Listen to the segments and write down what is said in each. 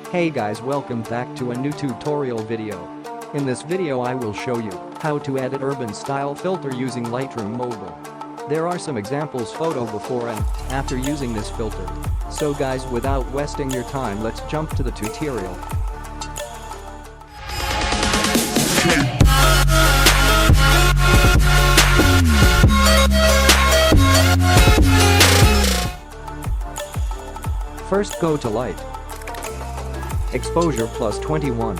Hey guys, welcome back to a new tutorial video. In this video I will show you how to edit UrbanStyle filter using Lightroom Mobile. There are some examples photo before and after using this filter. So guys, without wasting your time, let's jump to the tutorial. First go to Light. Exposure plus 21.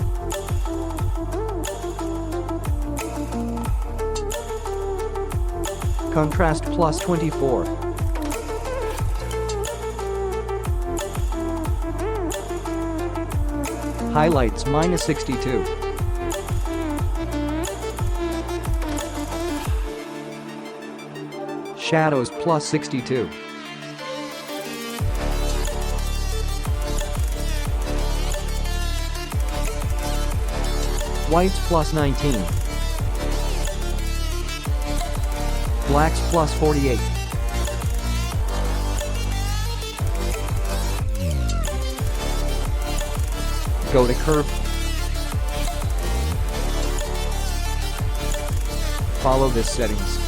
Contrast plus 24. Highlights minus 62. Shadows plus 62. Whites plus 19. Blacks plus 48. Go to curve. Follow this settings.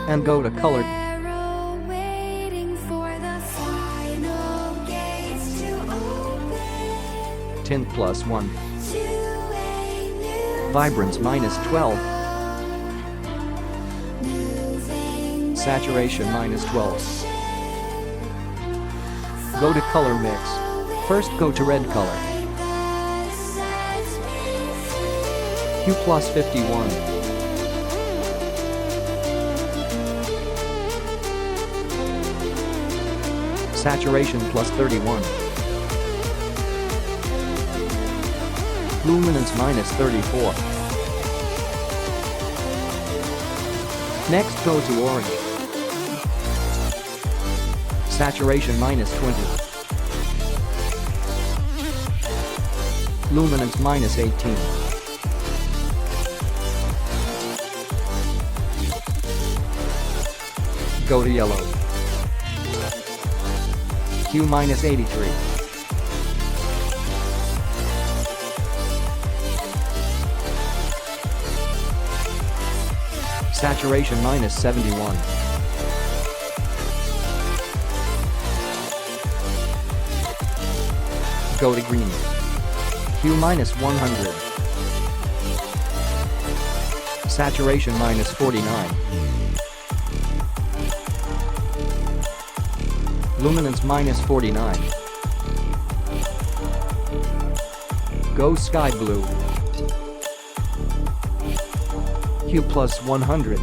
And go to color. Tint plus 1. Vibrance minus 12. Saturation minus 12. Go to color mix. First go to red color. Hue plus 51. Saturation plus 31. Luminance minus 34. Next go to orange. Saturation minus 20. Luminance minus 18. Go to yellow. Hue minus 83. Saturation minus 71. Go to green. Hue minus 100. Saturation minus 49. Luminance minus 49. Go sky blue. Hue plus 100.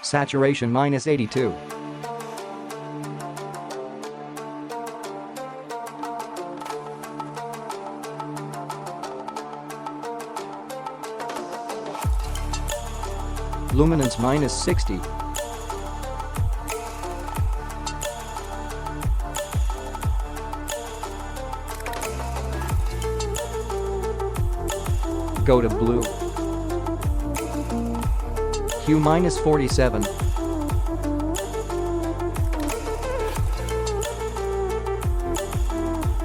Saturation minus 82. Luminance minus 60. Go to blue. Hue minus 47.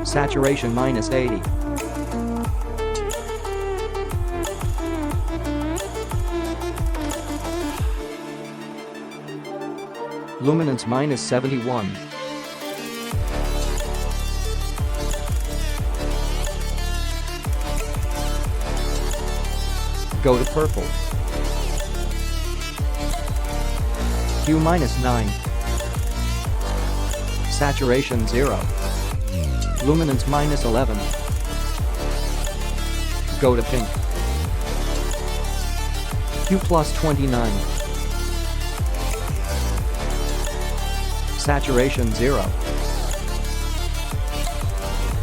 Saturation minus 80. Luminance minus 71. Go to purple. Hue minus 9. Saturation 0. Luminance minus 11. Go to pink. Hue plus 29. Saturation 0.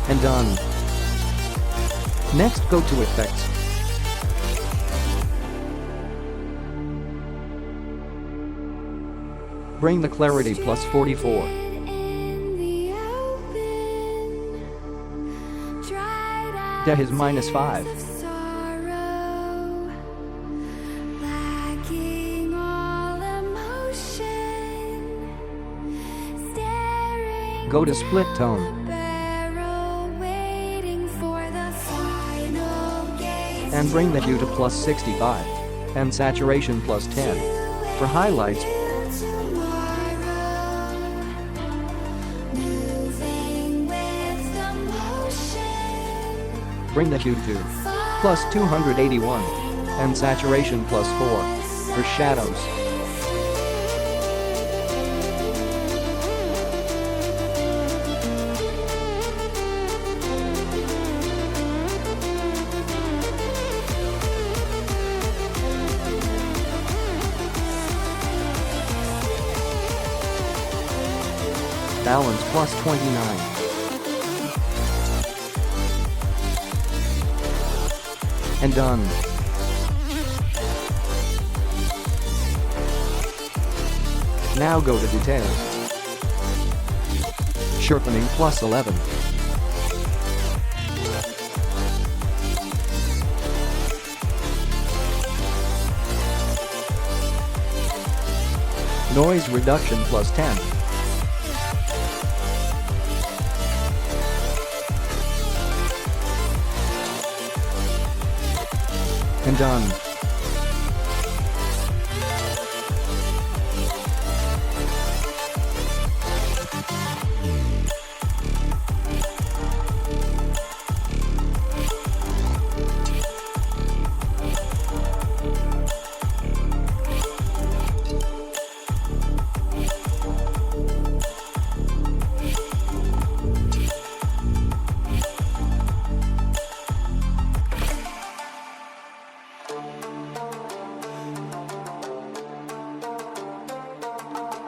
And done. Next, go to Effects. Bring the clarity plus 44. Depth is minus 5. Go to split tone. And bring the hue to plus 65. And saturation plus 10. For highlights, bring the hue to plus 281. And saturation plus 4. For shadows, balance plus 29. And done. Now go to details. Sharpening plus 11. Noise reduction plus 10. And done.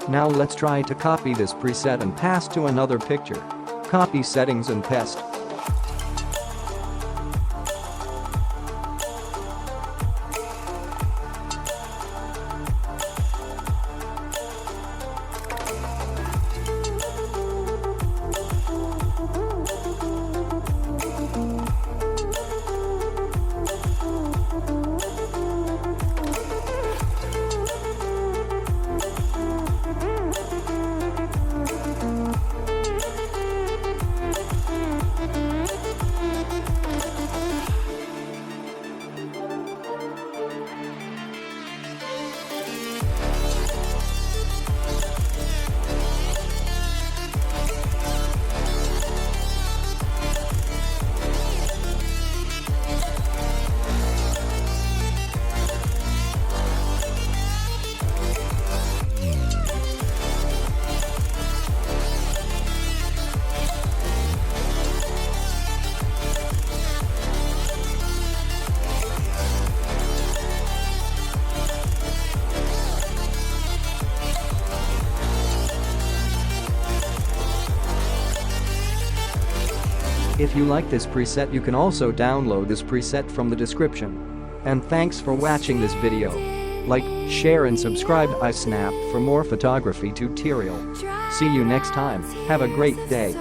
Now let's try to copy this preset and pass to another picture. Copy settings and paste. If you like this preset, you can also download this preset from the description. And thanks for watching this video. Like, share and subscribe to iSnap for more photography tutorial. See you next time. Have a great day.